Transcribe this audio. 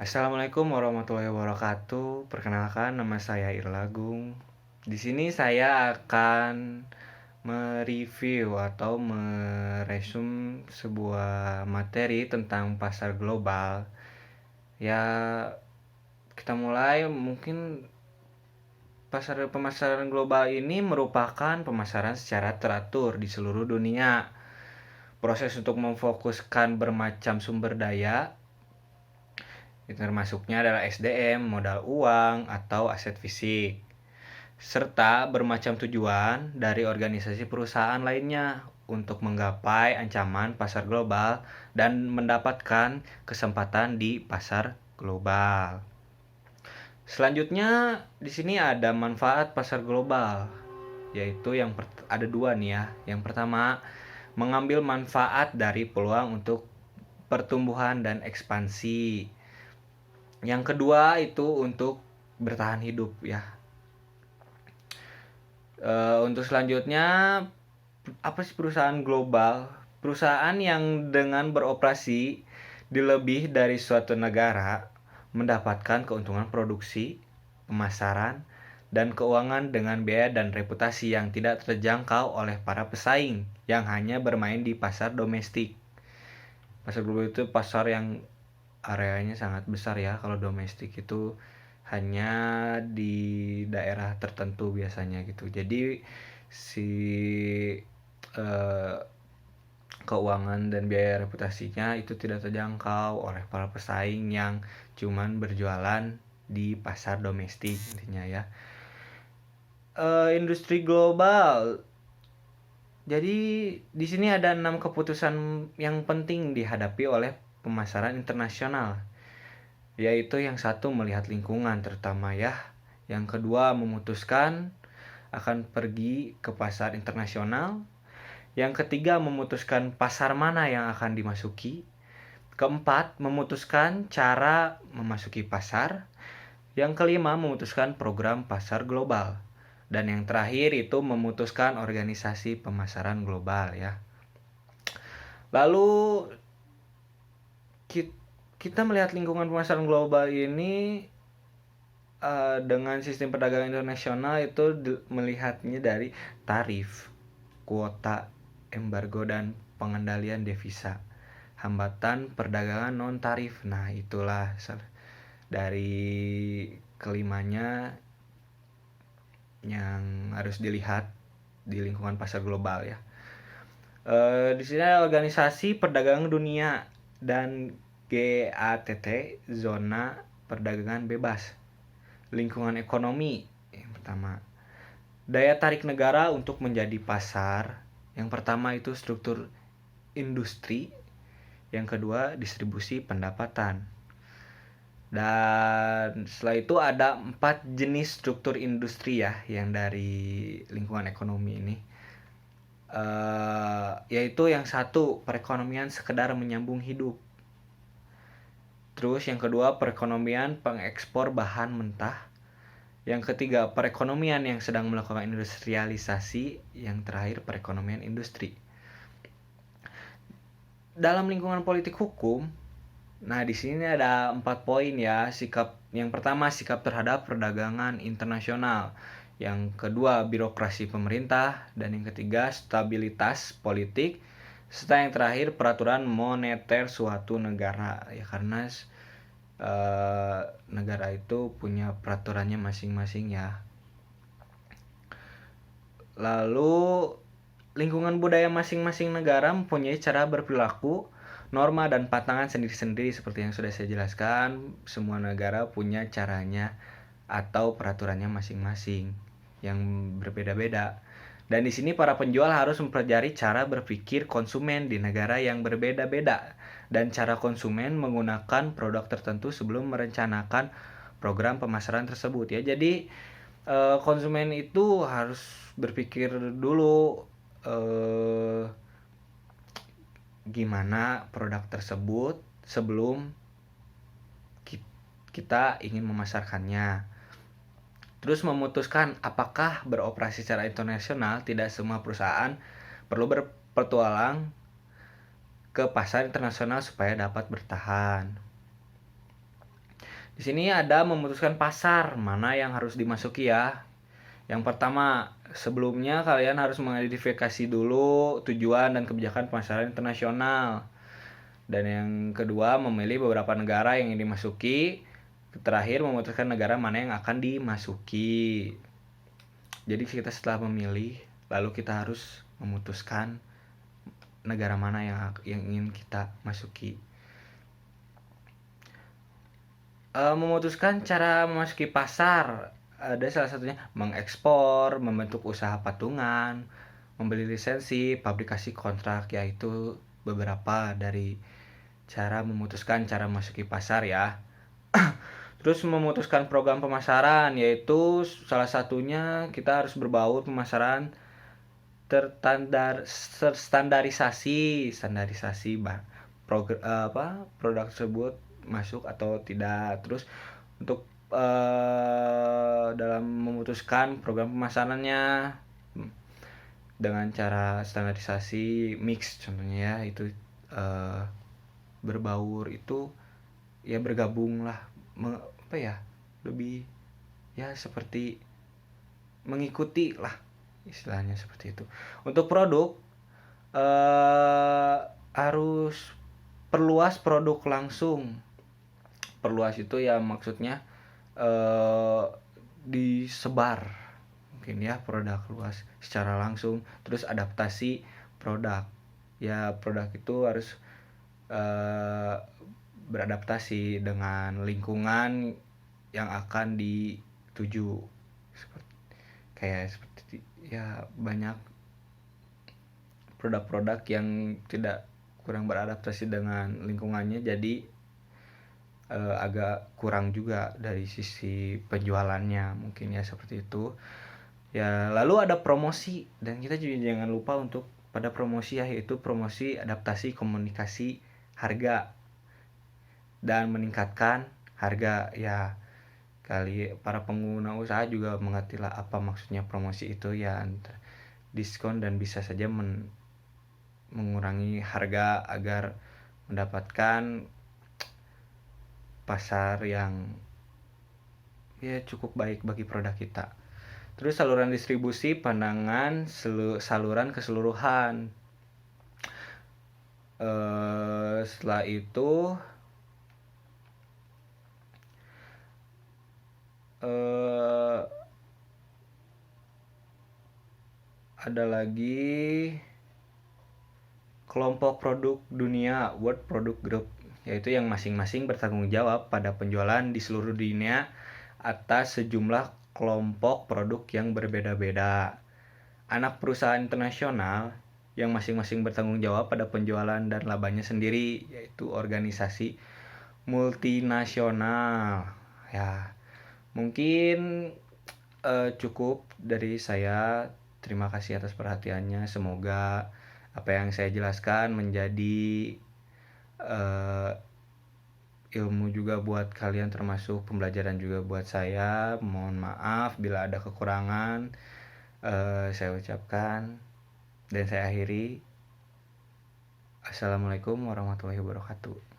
Assalamualaikum warahmatullahi wabarakatuh. Perkenalkan, nama saya Irlagung. Di sini saya akan mereview atau meresum sebuah materi tentang pasar global. Ya, kita mulai. Mungkin pemasaran global ini merupakan pemasaran secara teratur di seluruh dunia. Proses untuk memfokuskan bermacam sumber daya, termasuknya adalah SDM, modal uang, atau aset fisik, serta bermacam tujuan dari organisasi perusahaan lainnya untuk menggapai ancaman pasar global dan mendapatkan kesempatan di pasar global. Selanjutnya, di sini ada manfaat pasar global, yaitu ada dua nih ya. Yang pertama, mengambil manfaat dari peluang untuk pertumbuhan dan ekspansi. Yang kedua itu untuk bertahan hidup ya. Untuk selanjutnya, apa sih perusahaan global? Perusahaan yang dengan beroperasi di lebih dari suatu negara mendapatkan keuntungan produksi, pemasaran, dan keuangan dengan biaya dan reputasi yang tidak terjangkau oleh para pesaing yang hanya bermain di pasar domestik. Pasar global itu pasar yang areanya sangat besar ya. Kalau domestik itu hanya di daerah tertentu biasanya gitu. Jadi si eh, keuangan dan biaya reputasinya itu tidak terjangkau oleh para pesaing yang cuman berjualan di pasar domestik intinya ya. Industri global. Jadi di sini ada 6 keputusan yang penting dihadapi oleh pemasaran internasional, yaitu yang satu melihat lingkungan terutama ya. Yang kedua memutuskan akan pergi ke pasar internasional. Yang ketiga memutuskan pasar mana yang akan dimasuki. Keempat memutuskan cara memasuki pasar. Yang kelima memutuskan program pasar global. Dan yang terakhir itu memutuskan organisasi pemasaran global ya. Lalu kita melihat lingkungan pemasaran global ini dengan sistem perdagangan internasional itu melihatnya dari tarif, kuota, embargo, dan pengendalian devisa, hambatan perdagangan non tarif. Nah, itulah dari kelimanya yang harus dilihat di lingkungan pasar global ya. Di sini ada organisasi perdagangan dunia dan GATT, zona perdagangan bebas. Lingkungan ekonomi yang pertama, daya tarik negara untuk menjadi pasar. Yang pertama itu struktur industri, yang kedua distribusi pendapatan. Dan setelah itu ada 4 jenis struktur industri ya yang dari lingkungan ekonomi ini. Yaitu yang satu, perekonomian sekedar menyambung hidup. Terus yang kedua, perekonomian pengekspor bahan mentah. Yang ketiga, perekonomian yang sedang melakukan industrialisasi. Yang terakhir, perekonomian industri. Dalam lingkungan politik hukum, nah di sini ada 4 poin ya. Yang pertama, sikap terhadap perdagangan internasional. Yang kedua, birokrasi pemerintah. Dan yang ketiga, stabilitas politik. Serta yang terakhir, peraturan moneter suatu negara. Ya karena negara itu punya peraturannya masing-masing ya. Lalu lingkungan budaya masing-masing negara mempunyai cara berperilaku, norma dan pantangan sendiri-sendiri seperti yang sudah saya jelaskan. Semua negara punya caranya atau peraturannya masing-masing yang berbeda-beda. Dan di sini para penjual harus mempelajari cara berpikir konsumen di negara yang berbeda-beda dan cara konsumen menggunakan produk tertentu sebelum merencanakan program pemasaran tersebut ya. Jadi konsumen itu harus berpikir dulu gimana produk tersebut sebelum kita ingin memasarkannya. Terus memutuskan apakah beroperasi secara internasional. Tidak semua perusahaan perlu berpetualang ke pasar internasional supaya dapat bertahan. Di sini ada memutuskan pasar mana yang harus dimasuki ya. Yang pertama, sebelumnya kalian harus mengidentifikasi dulu tujuan dan kebijakan pemasaran internasional. Dan yang kedua, memilih beberapa negara yang ingin dimasuki. Terakhir, memutuskan negara mana yang akan dimasuki. Jadi kita setelah memilih, lalu kita harus memutuskan negara mana yang ingin kita masuki. Memutuskan cara memasuki pasar, ada salah satunya mengekspor, membentuk usaha patungan, membeli lisensi, publikasi kontrak, yaitu beberapa dari cara memutuskan cara memasuki pasar ya. Terus memutuskan program pemasaran, yaitu salah satunya kita harus berbaur pemasaran standarisasi produk tersebut masuk atau tidak. Terus untuk dalam memutuskan program pemasarannya dengan cara standarisasi mix contohnya ya, itu berbaur itu ya bergabung lah, lebih ya seperti mengikuti lah istilahnya seperti itu. Untuk produk harus perluas produk langsung. Perluas itu ya maksudnya disebar mungkin ya produk luas secara langsung. Terus adaptasi produk, ya produk itu harus beradaptasi dengan lingkungan yang akan dituju. Seperti ya banyak produk-produk yang tidak kurang beradaptasi dengan lingkungannya, jadi agak kurang juga dari sisi penjualannya mungkin ya seperti itu ya. Lalu ada promosi, dan kita juga jangan lupa untuk pada promosi ya, yaitu promosi, adaptasi, komunikasi, harga, dan meningkatkan harga ya. Kali para pengguna usaha juga mengertilah apa maksudnya promosi itu ya, diskon, dan bisa saja mengurangi harga agar mendapatkan pasar yang ya cukup baik bagi produk kita. Terus saluran distribusi, pandangan saluran keseluruhan. Setelah itu ada lagi kelompok produk dunia, World Product Group, yaitu yang masing-masing bertanggung jawab pada penjualan di seluruh dunia atas sejumlah kelompok produk yang berbeda-beda. Anak perusahaan internasional yang masing-masing bertanggung jawab pada penjualan dan labanya sendiri, yaitu organisasi multinasional. Ya, mungkin cukup dari saya. Terima kasih atas perhatiannya. Semoga apa yang saya jelaskan menjadi ilmu juga buat kalian, termasuk pembelajaran juga buat saya. Mohon maaf bila ada kekurangan. Saya ucapkan dan saya akhiri. Assalamualaikum warahmatullahi wabarakatuh.